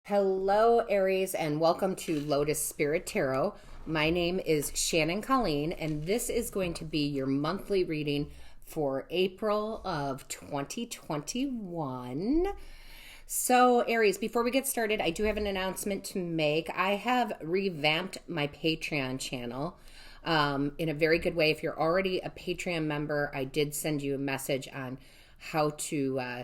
Hello, Aries, and welcome to Lotus Spirit Tarot. My name is Shannon Colleen, and this is going to be your monthly reading for April of 2021. So, Aries, before we get started, I do have an announcement to make. I have revamped my Patreon channel in a very good way. If you're already a Patreon member, I did send you a message on how to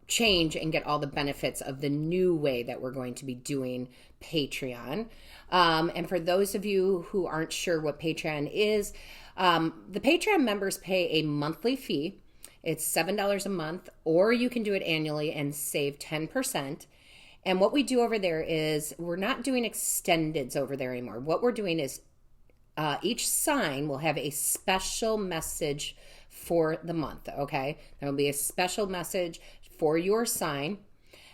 change and get all the benefits of the new way that we're going to be doing Patreon. And for those of you who aren't sure what Patreon is, the Patreon members pay a monthly fee. It's $7 a month, or you can do it annually and save 10%. And what we do over there is we're not doing extendeds over there anymore. What we're doing is each sign will have a special message for the month, okay? There will be a special message for your sign.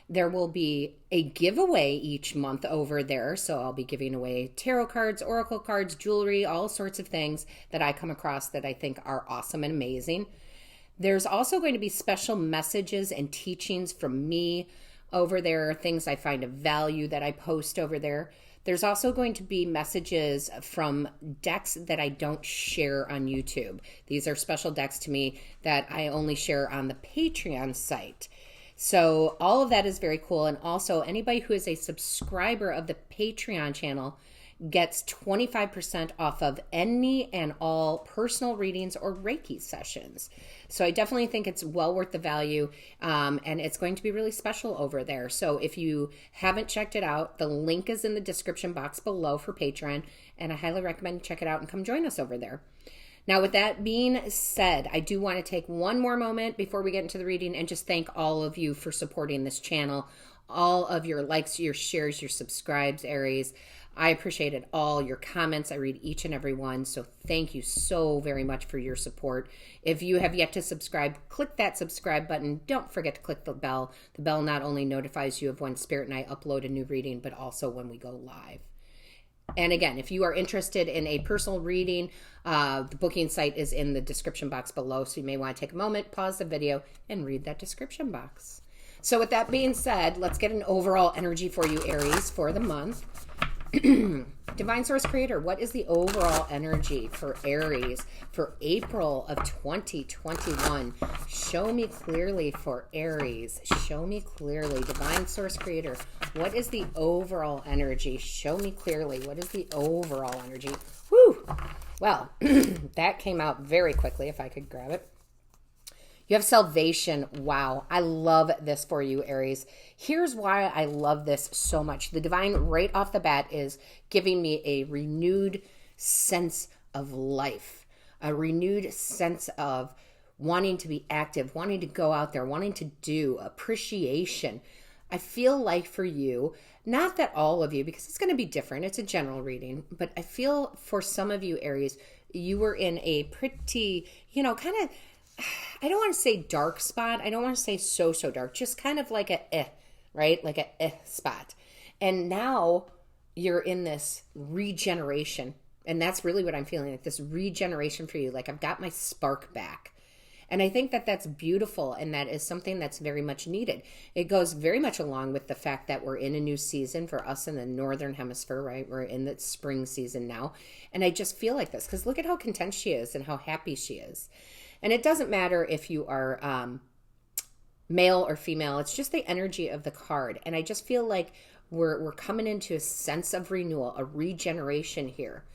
There will be a giveaway each month over there. So I'll be giving away tarot cards, oracle cards, jewelry, all sorts of things that I come across that I think are awesome and amazing. There's also going to be special messages and teachings from me over there, things I find of value that I post over there. There's also going to be messages from decks that I don't share on YouTube. These are special decks to me that I only share on the Patreon site. So all of that is very cool. And also anybody who is a subscriber of the Patreon channel gets 25% off of any and all personal readings or Reiki sessions. So I definitely think it's well worth the value, and it's going to be really special over there. So if you haven't checked it out, the link is in the description box below for Patreon, and I highly recommend you check it out and come join us over there. Now, with that being said, I do want to take one more moment before we get into the reading and just thank all of you for supporting this channel, all of your likes, your shares, your subscribes, Aries. I appreciate it all. Your comments, I read each and every one. So thank you so very much for your support. If you have yet to subscribe, click that subscribe button. Don't forget to click the bell. The bell not only notifies you of when Spirit and I upload a new reading, but also when we go live. And again, if you are interested in a personal reading, the booking site is in the description box below. So you may want to take a moment, pause the video, and read that description box. So with that being said, let's get an overall energy for you, Aries, for the month. Divine Source Creator, what is the overall energy for Aries for April of 2021? Show me clearly for Aries. Show me clearly. Divine Source Creator, what is the overall energy? Show me clearly. What is the overall energy? Whew. Well, that came out very quickly, if I could grab it. You have salvation. Wow. I love this for you, Aries. Here's why I love this so much. The divine right off the bat is giving me a renewed sense of life, a renewed sense of wanting to be active, wanting to go out there, wanting to do, appreciation. I feel like for you, not that all of you, because it's going to be different. It's a general reading, but I feel for some of you, Aries, you were in a pretty, kind of, I don't want to say dark spot. I don't want to say so dark. Just kind of like right? Like a spot. And now you're in this regeneration. And that's really what I'm feeling, like this regeneration for you. Like I've got my spark back. And I think that that's beautiful. And that is something that's very much needed. It goes very much along with the fact that we're in a new season for us in the Northern Hemisphere, right? We're in the spring season now. And I just feel like this because look at how content she is and how happy she is. And it doesn't matter if you are male or female. It's just the energy of the card. And I just feel like we're coming into a sense of renewal, a regeneration here.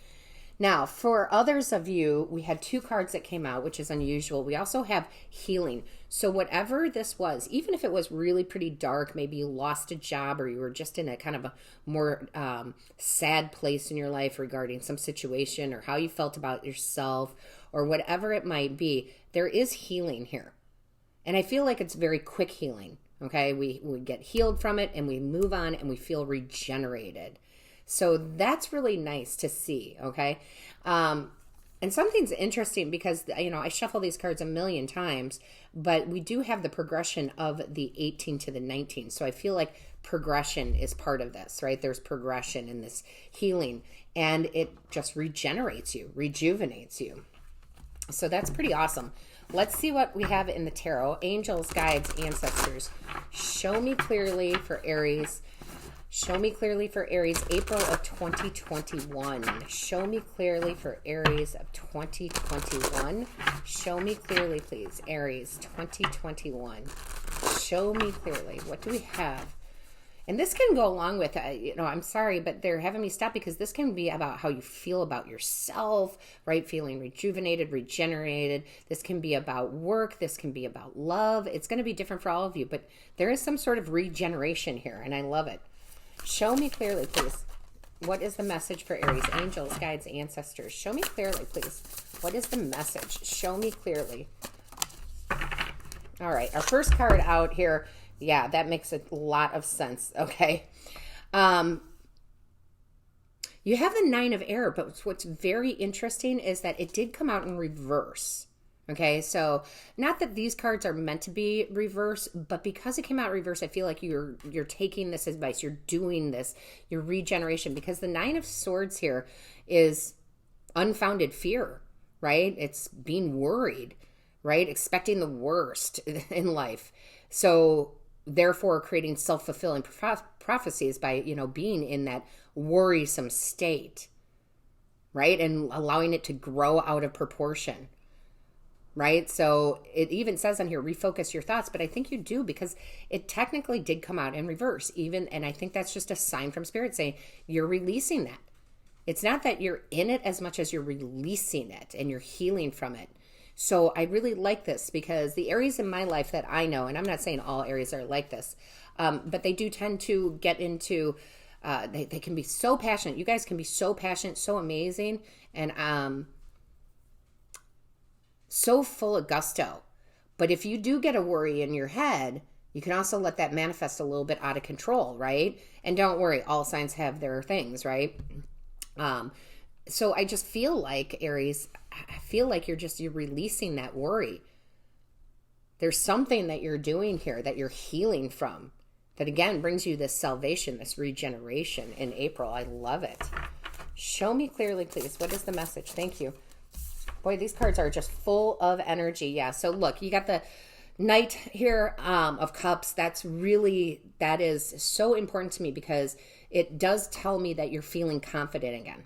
Now, for others of you, we had two cards that came out, which is unusual. We also have healing. So whatever this was, even if it was really pretty dark, maybe you lost a job or you were just in a kind of a more sad place in your life regarding some situation or how you felt about yourself or whatever it might be, there is healing here. And I feel like it's very quick healing, okay? We get healed from it and we move on and we feel regenerated. So that's really nice to see, okay? And something's interesting because, I shuffle these cards a million times, but we do have the progression of the 18 to the 19. So I feel like progression is part of this, right? There's progression in this healing and it just regenerates you, rejuvenates you. So that's pretty awesome. let's see what we have in the tarot. Angels, guides, ancestors. Show me clearly for Aries. Show me clearly for Aries, April of 2021. Show me clearly for Aries of 2021. Show me clearly, please, Aries 2021. Show me clearly. What do we have? And this can go along with, I'm sorry, but they're having me stop because this can be about how you feel about yourself, right? Feeling rejuvenated, regenerated. This can be about work. This can be about love. It's going to be different for all of you, but there is some sort of regeneration here, and I love it. Show me clearly, please. What is the message for Aries? Angels, guides, ancestors. Show me clearly, please. What is the message? Show me clearly. All right, our first card out here. Yeah, that makes a lot of sense, okay? You have the Nine of Air, but what's very interesting is that it did come out in reverse. Okay, so not that these cards are meant to be reverse, but because it came out reverse, I feel like you're taking this advice, you're doing this, your regeneration, because the Nine of Swords here is unfounded fear, right? It's being worried, right? Expecting the worst in life. So therefore creating self-fulfilling prophecies by, being in that worrisome state, right? And allowing it to grow out of proportion. Right? So it even says on here, refocus your thoughts, but I think you do because it technically did come out in reverse and I think that's just a sign from Spirit saying you're releasing that. It's not that you're in it as much as you're releasing it and you're healing from it. So I really like this because the Aries in my life that I know, and I'm not saying all Aries are like this, but they do tend to get into, they can be so passionate. You guys can be so passionate, so amazing, and so full of gusto. But if you do get a worry in your head, you can also let that manifest a little bit out of control, right? And don't worry, all signs have their things, right? So I just feel like, Aries, I feel like you're releasing that worry. There's something that you're doing here that you're healing from that, again, brings you this salvation, this regeneration in April. I love it. Show me clearly, please. What is the message? Thank you. Boy, these cards are just full of energy. Yeah, so look, you got the Knight here of Cups. That is so important to me because it does tell me that you're feeling confident again.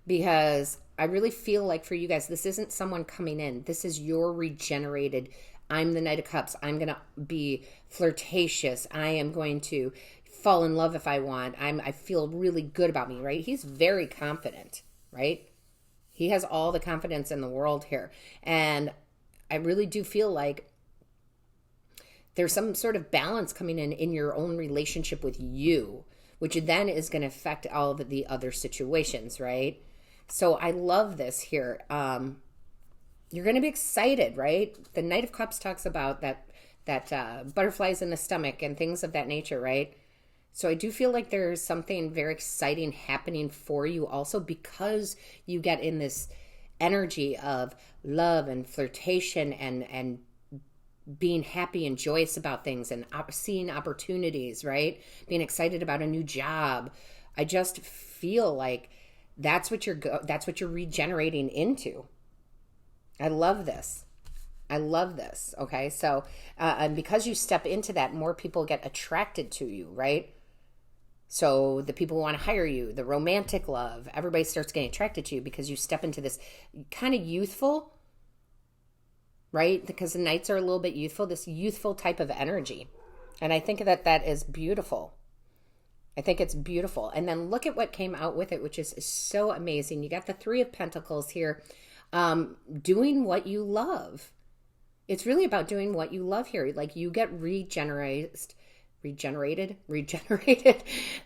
Because I really feel like for you guys, this isn't someone coming in. This is your regenerated, I'm the Knight of Cups. I'm going to be flirtatious. I am going to fall in love if I want. I feel really good about me, right? He's very confident, right? He has all the confidence in the world here. And I really do feel like there's some sort of balance coming in your own relationship with you, which then is going to affect all of the other situations, right? So I love this here. You're going to be excited, right? The Knight of Cups talks about that butterflies in the stomach and things of that nature, right? So I do feel like there's something very exciting happening for you also because you get in this energy of love and flirtation and being happy and joyous about things and seeing opportunities, right? Being excited about a new job. I just feel like that's what you're regenerating into. I love this. Okay. So, and because you step into that, more people get attracted to you, right? So the people who want to hire you, the romantic love, everybody starts getting attracted to you because you step into this kind of youthful, right? Because the Knights are a little bit youthful, this youthful type of energy. And I think that is beautiful. I think it's beautiful. And then look at what came out with it, which is so amazing. You got the Three of Pentacles here, doing what you love. It's really about doing what you love here. Like you get regenerated,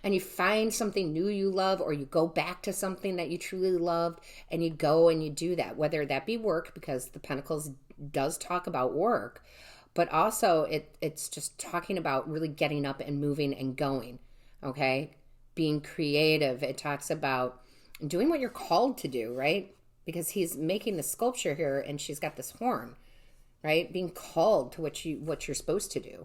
and you find something new you love, or you go back to something that you truly loved, and you go and you do that, whether that be work, because the Pentacles does talk about work, but also it's just talking about really getting up and moving and going, okay? Being creative. It talks about doing what you're called to do, right? Because he's making the sculpture here, and she's got this horn, right? Being called to what you're supposed to do.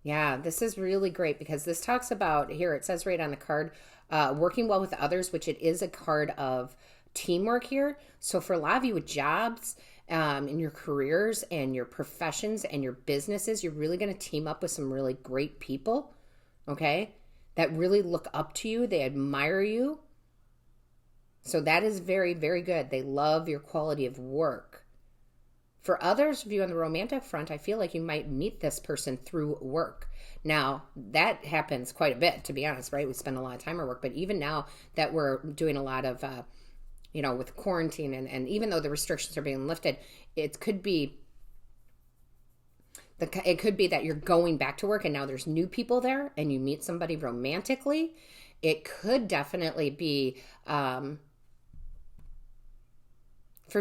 Yeah, this is really great because this talks about, here it says right on the card, working well with others, which it is a card of teamwork here. So for a lot of you with jobs, in your careers and your professions and your businesses, you're really going to team up with some really great people, okay, that really look up to you. They admire you. So that is very, very good. They love your quality of work. For others of you on the romantic front, I feel like you might meet this person through work. Now, that happens quite a bit, to be honest, right? We spend a lot of time at work, but even now that we're doing a lot of with quarantine and even though the restrictions are being lifted, it could be that you're going back to work and now there's new people there and you meet somebody romantically. It could definitely be, for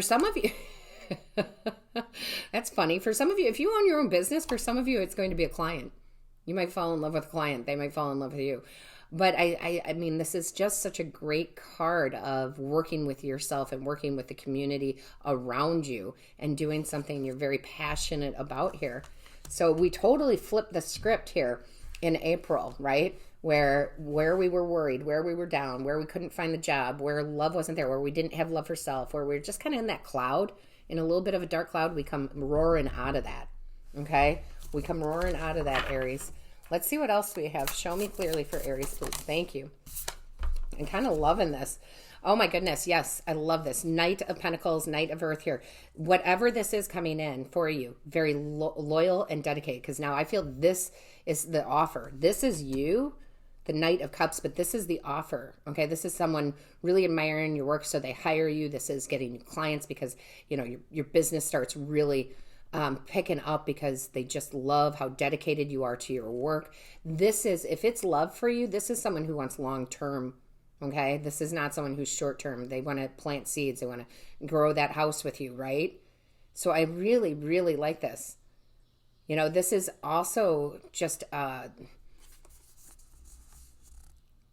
some of you, that's funny. For some of you, if you own your own business, for some of you, it's going to be a client. You might fall in love with a client. They might fall in love with you. But I mean, this is just such a great card of working with yourself and working with the community around you and doing something you're very passionate about here. So we totally flipped the script here in April, right? Where we were worried, where we were down, where we couldn't find the job, where love wasn't there, where we didn't have love for self, where we were just kind of in that cloud, in a little bit of a dark cloud. We come roaring out of that, okay? We come roaring out of that, Aries. Let's see what else we have. Show me clearly for Aries, please. Thank you. I'm kind of loving this. Oh my goodness. Yes, I love this. Knight of Pentacles, Knight of Earth here. Whatever this is coming in for you, very loyal and dedicated, because now I feel this is the offer. This is you, the Knight of Cups, but this is the offer. Okay, this is someone really admiring your work, so they hire you. This is getting new clients because, your business starts really picking up because they just love how dedicated you are to your work. This is, if it's love for you, this is someone who wants long-term, okay? This is not someone who's short-term. They want to plant seeds. They want to grow that house with you, right? So I really, really like this. This is also just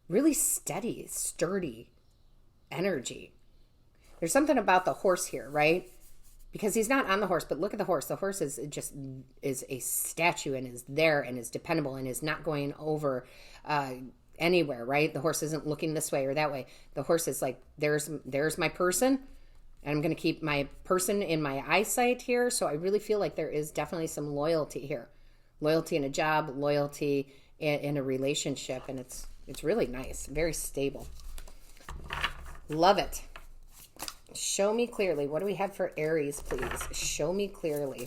really steady, sturdy energy. There's something about the horse here, right? Because he's not on the horse, but look at the horse. The horse is a statue and is there and is dependable and is not going over anywhere, right? The horse isn't looking this way or that way. The horse is like, there's my person, and I'm going to keep my person in my eyesight here. So I really feel like there is definitely some loyalty here. Loyalty in a job, loyalty in a relationship, and it's really nice, very stable. Love it. Show me clearly. What do we have for Aries, please? Show me clearly.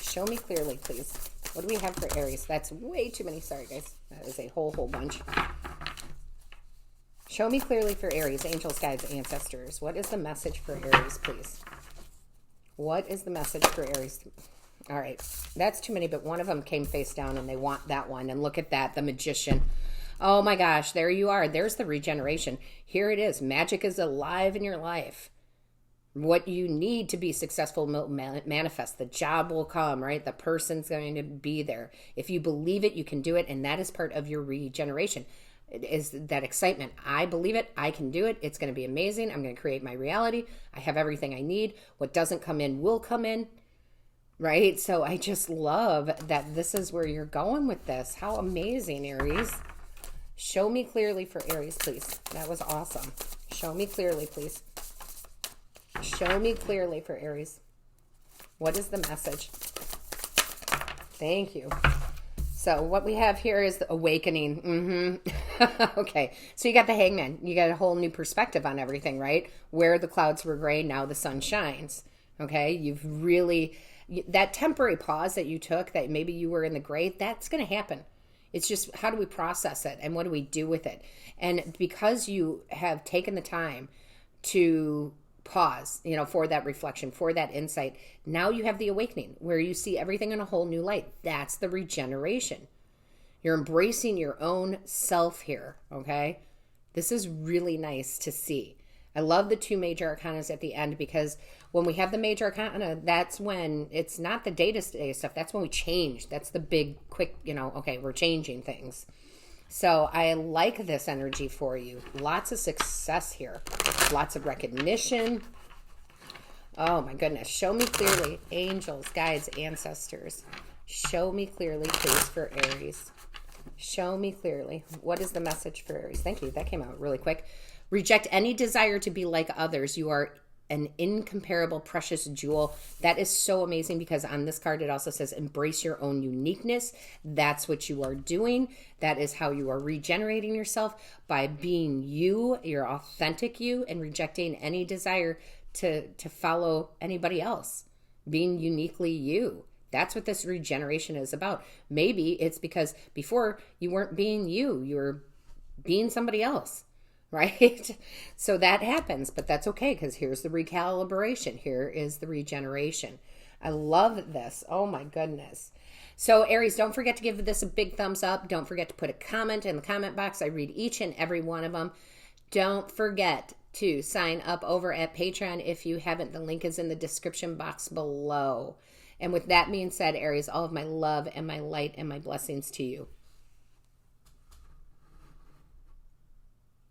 Show me clearly, please. What do we have for Aries? That's way too many. Sorry, guys. That is a whole bunch. Show me clearly for Aries, angels, guides, ancestors. What is the message for Aries, please? What is the message for Aries? All right. That's too many, but one of them came face down, and they want that one. And look at that, the Magician. Oh my gosh, there you are. There's the regeneration. Here it is. Magic is alive in your life. What you need to be successful will manifest. The job will come, right? The person's going to be there. If you believe it, you can do it. And that is part of your regeneration. It is that excitement. I believe it. I can do it. It's going to be amazing. I'm going to create my reality. I have everything I need. What doesn't come in will come in, right? So I just love that this is where you're going with this. How amazing, Aries. Show me clearly for Aries, please. That was awesome. Show me clearly, please. Show me clearly for Aries. What is the message? Thank you. So what we have here is the awakening. Okay. So you got the Hangman. You got a whole new perspective on everything, right? Where the clouds were gray, now the sun shines. Okay. You've really, that temporary pause that you took, that maybe you were in the gray, that's going to happen. It's just, how do we process it and what do we do with it? And because you have taken the time to pause, for that reflection, for that insight, now you have the awakening where you see everything in a whole new light. That's the regeneration. You're embracing your own self here, okay? This is really nice to see. I love the two major arcanas at the end, because when we have the major arcana, that's when it's not the day-to-day stuff. That's when we change. That's the big, quick, okay, we're changing things. So I like this energy for you. Lots of success here. Lots of recognition. Oh my goodness. Show me clearly, angels, guides, ancestors. Show me clearly, please, for Aries. Show me clearly. What is the message for Aries? Thank you. That came out really quick. Reject any desire to be like others. You are an incomparable, precious jewel. That is so amazing, because on this card it also says embrace your own uniqueness. That's what you are doing. That is how you are regenerating yourself, by being you, your authentic you, and rejecting any desire to follow anybody else. Being uniquely you. That's what this regeneration is about. Maybe it's because before you weren't being you were being somebody else. Right? So that happens, but that's okay, because here's the recalibration. Here is the regeneration. I love this. Oh my goodness. So Aries, don't forget to give this a big thumbs up. Don't forget to put a comment in the comment box. I read each and every one of them. Don't forget to sign up over at Patreon if you haven't. The link is in the description box below. And with that being said, Aries, all of my love and my light and my blessings to you.